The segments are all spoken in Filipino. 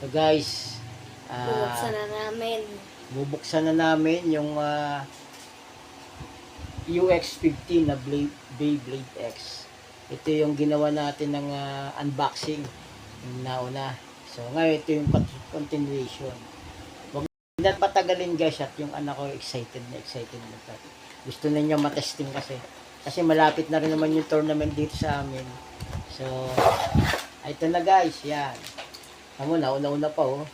So guys, Bubuksan na namin. bubuksan na namin yung UX-15 na Beyblade X. Ito yung ginawa natin ng unboxing yung nauna. So ngayon ito yung continuation. Huwag na patagalin guys, at yung anak ko excited na to. Gusto na niya matesting kasi malapit na rin naman yung tournament dito sa amin. So ito na guys, yan. Tama na, una-una pa oh.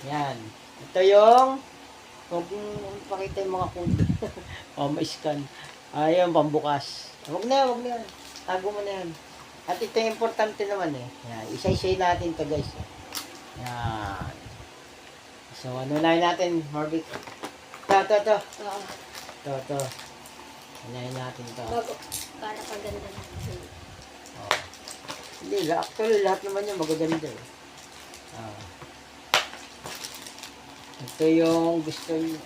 Yan. Ito yung kung pakita yung mga code. Ma-scan. Ayan, pambukas. Huwag na yan. Tago mo na yan. At ito yung importante naman eh. Yan. Isa-isay natin to guys. Yan. So, ano na natin, Marvick? Ito. Ito. Unahin natin to. Bago. Para paganda na. Oh. Hindi, actually lahat naman yung magaganda eh. Ito yung gusto yung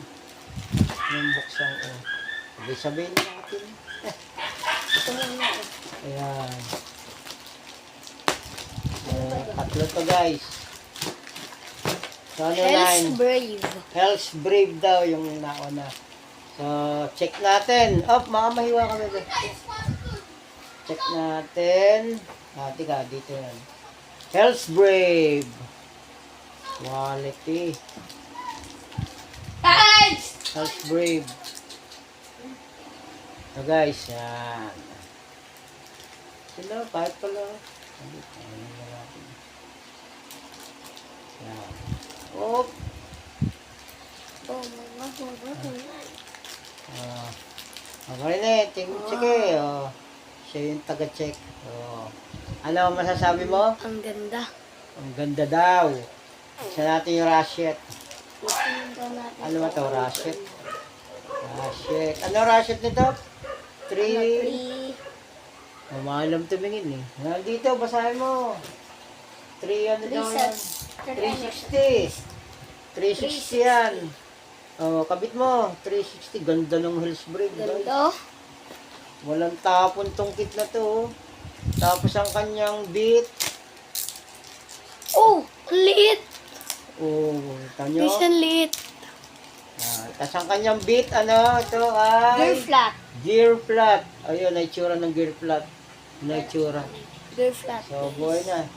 buksan ko. Sabihin natin. Ito na. Ayan. Tatlo to guys. So, ano Hell's na? Brave. Hell's Brave daw yung nauna. So, check natin. Makamahiwa kami doon. Check natin. Tika, dito yan. Hell's Brave. Quality. Hell's Brave. So guys, yan. Sila, kahit pala. Yan. Oh. Okay na eh. Sige. Siya yung taga-check. Ano ang masasabi mo? Ang ganda. Ang ganda daw. Isa natin yung rashet. Ano ba ito? Rashet? Rashet. Ano rashet nito? 3. Maalam tumingin eh. Nandito, basahin mo. 3 ano daw yan? 360. 360 yan. Kabit mo. 360. Ganda ng Hell's Brave. Ganda. Walang tapon tong kit na to. Tapos ang kanyang beat. Oh, ang liit. Tanyo. Ang liit. Tapos ang kanyang beat, ito ay Gear flat. Gear flat. Ayun, naitsura ng gear flat. Naitsura. Gear flat. So, boy na.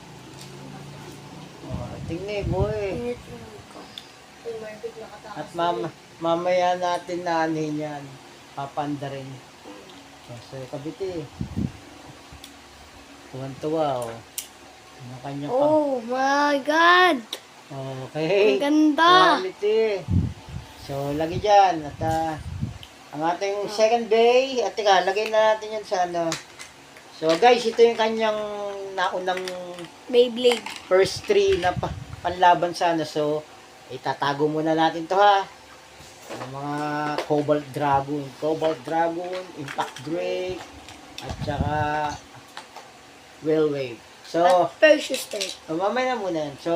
Tingnan, boy. At mamaya natin na yan. Papanda rin. So, kabiti. Tuwan-tuwa, Ang kanya pa. Oh my God. Okay. Ang ganda. Quality. So, lagi dyan. At ang ating second bay. At teka, lagay na natin yan sa So, guys, ito yung kanyang naunang Beyblade. first 3 na panlaban sa So, itatago muna natin to ha. Ang mga Cobalt Dragon, Impact Drake, at saka Whale Wave. So, At Perseus Turret. mamaya na muna yan. So,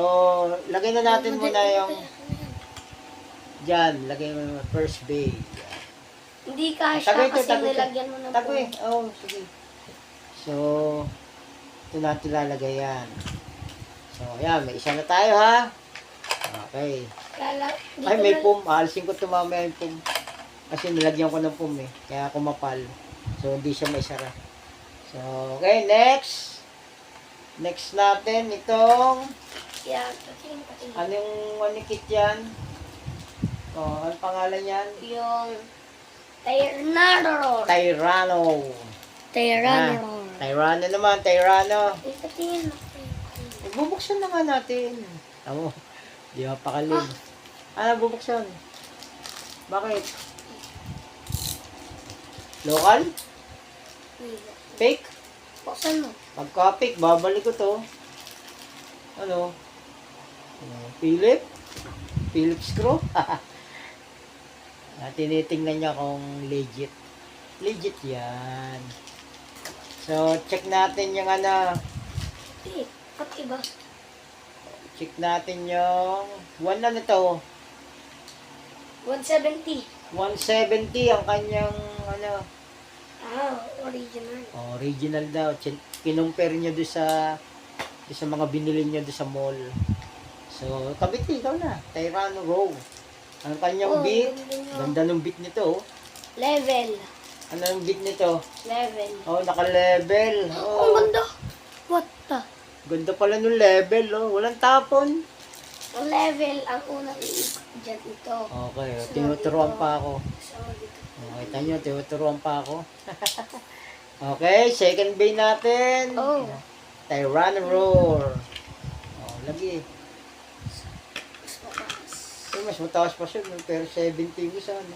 lagay na natin muna yung dyan, lagay mo yung first bay. Hindi kasha kasi nilagyan mo ng Tagoy. Sige. So, ito natin lalagay yan. So, yan, may isa na tayo ha. Okay. Ay, may pum. Aalisin ko ito mamaya yung pum. Kasi nilagyan ko ng pum eh. Kaya kumapal. So, hindi siya may sara. So, okay, next. Next natin itong anong kit yan? Anong pangalan yan? Yung Tyrannodor. Tyranno naman, Tyranno. Bubuksan na nga natin. Tamo, di mapakalim. Bubuksan. Bakit? Local? Fake? Buksan mo. Pagka-fake, babalik ko to. Philip screw? Tinitingnan niya kung legit. Legit yan. So, check natin yung Pati ba? check natin yung 1 na to. 170. 170 ang kanyang Original. original daw. Kinumpare niya doon sa Ito sa mga binili nyo doon sa mall. So, kabit ikaw na. Tyrano Row. Ang kanyang beat. ganda niya. Ganda ng beat nito. Oh. Level. Ano ang beat nito? Level. Oh, naka-level. Ang Oh, ganda. What the? ganda pala ng level. Oh. Walang tapon. Ang level, ang unang dyan ito. Okay, tinuturuan pa ako. Sunod ito. Kita nyo, tinuturuan pa ako. Okay, second bay natin. Oh. Tyrano Roar. Oh, lagi. Mas mataas. Mas mataas pa siya, pero 70 mo sana.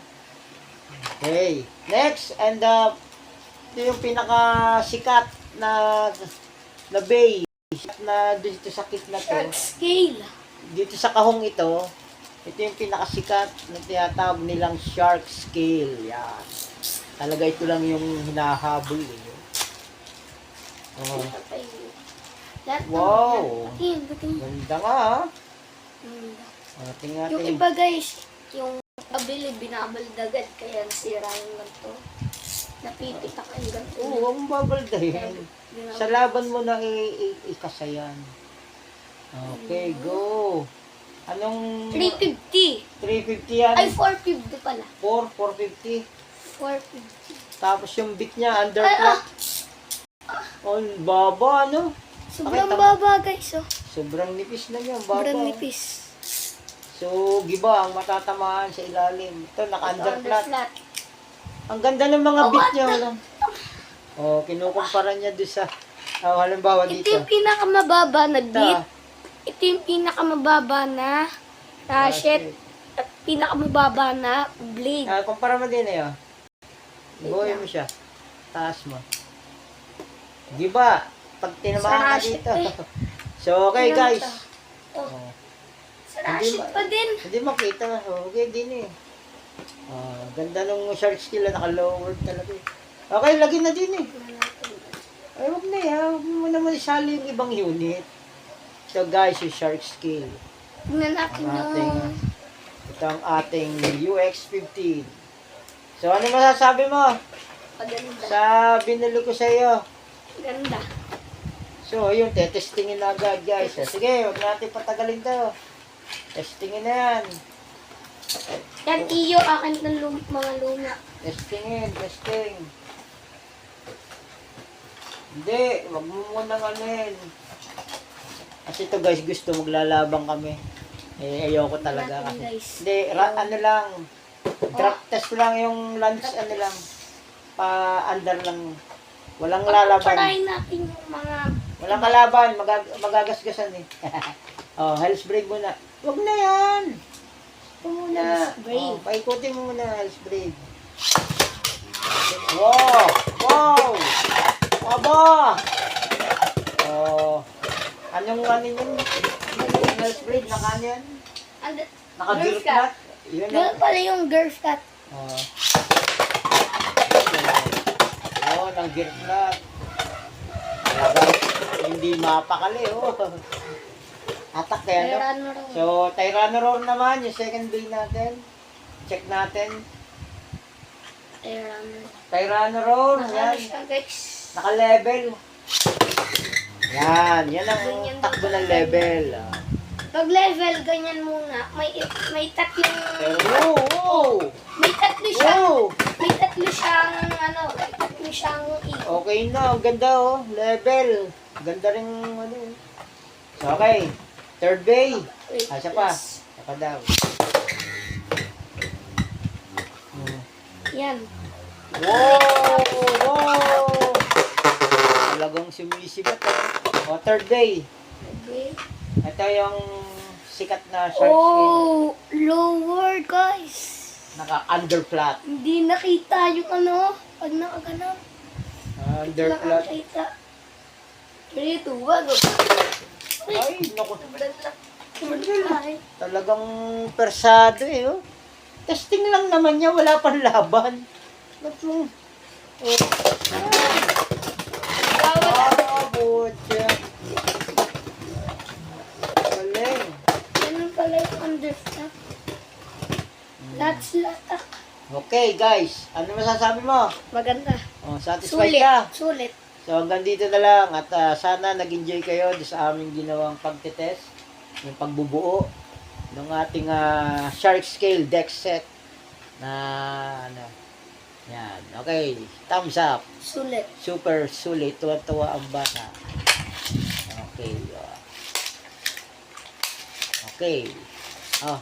Okay, next, and ito yung pinakasikat na bay. Na dito sa kit na to. Shark scale. Dito sa kahong ito yung pinakasikat na tinatawag nilang shark scale. Yan. Talaga ito lang yung hinahabol. Oh, Ito pa yun. Lahat ng- wow. Tingin, tingin. Ganda nga ha. Ganda. Tingnan Yung natin. iba guys, yung kabili, binabaldagan, kaya nasira yung ganito. Napipitak yung ganito. Oo, huwag mong babaldahin. Sa laban mo na ikasayan. Okay, go. Anong... 350. 350 yan. Ay, 450 pala. 450. 450. Tapos yung beat niya, underclock. Oh, baba, ano? Sobrang Pakita mo. baba guys, oh. Sobrang nipis na niya, baba. Sobrang nipis. So, giba ang matatamaan sa ilalim. Ito, naka-underflat. Underflat. Ang ganda ng mga Oh, beat what niya. the- Wala. Oh, kinukumpara niya doon sa... halimbawa Ito dito. yung pinakamababa na beat. Ito. Ito yung pinakamababa na shit. At pinakamababa na blade. Kumpara mo din eh. Oh. Wait Buhay lang. mo siya. Taas mo. Giba, pag tinamaan ka Sarashit dito. eh. So, okay Tingnan mo guys. to. Oh, Oh. sarashit pa din. Hindi makita. Okay din eh. Ganda nung shark skill na naka-lowered talaga eh. Okay, lagi na din eh. Ay, wag na yan. Huwag mo naman isali yung ibang unit. So guys, yung shark skill. Tingnan natin Ang yung... ating, ito ang ating UX-15. So, ano masasabi mo Paganda. sa binili ko sa iyo? Ganda. So, yun, testingin na agad guys. Sige, huwag natin patagalin to. Testingin na yan. Yan, iyo, akin ng mga luma. Testing. Hindi, wag mo munang anin. Kasi ito guys, gusto maglalabang kami. Eh, ayoko talaga Natin, kasi. guys. Hindi, ano lang. Drop test lang yung lunch, ano lang. Pa-under lang. Walang lalaban. Pagpaparahin natin yung mga... Walang kalaban, magagasgasan eh. Oh, health break muna. Wag na yan. Ito muna. Health break. Oh, paikutin mo muna, health break. Wow! Aba! Oh, anong ano yun? Health break, naka ano yan? Naka-gear Girl cat. flat? Yun Ganun ang... pala yung girl cat. Oh. Oh, ng gear flat. Talagang hindi mapakali, oh. Atak kaya, no? Tyrano Roar. So, Tyrano Roar naman, yung second bay natin. Check natin. Tyrano. Tyrano Roar, Nakano yan. siya guys. Naka-level. Yan ang Ganyan takbo daw ng talaga. level. Pag level, ganyan muna. May tatlong... Pero, wow! May tatlo siyang... Wow! May tatlo siyang ano... May tatlo siyang Okay na, ang ganda oh. Level. Ganda rin ano. So, okay. Third bay. Wait, Isa pa. yes. Isa pa daw. Yan. Wow! Wow! Talagang sumisigat. O, third bay. Okay. Ito yung sikat na shark skin. Oh! Lower guys. Naka-underflat. Hindi nakita yung ano. Pag nakaganon. Underflat. Nakakita. 3, 2, 1. Ay, naku. Sobrang laki. Talagang persado eh. Oh. Testing lang naman niya. Wala pang laban. Ba't yung... Oh. Butya. Galing. Ganun pala yung understaff. Lots latak. Okay guys, ano masasabi mo? Maganda. Oh, satisfied ka? Sulit. So hanggang dito na lang at sana nag-enjoy kayo sa aming ginawang pagtetest, yung pagbubuo ng ating shark scale deck set na ano. Yan. Okay. Thumbs up. Sulit. Super sulit. Tuwa-tuwa ang bata. Okay. Okay. Oh,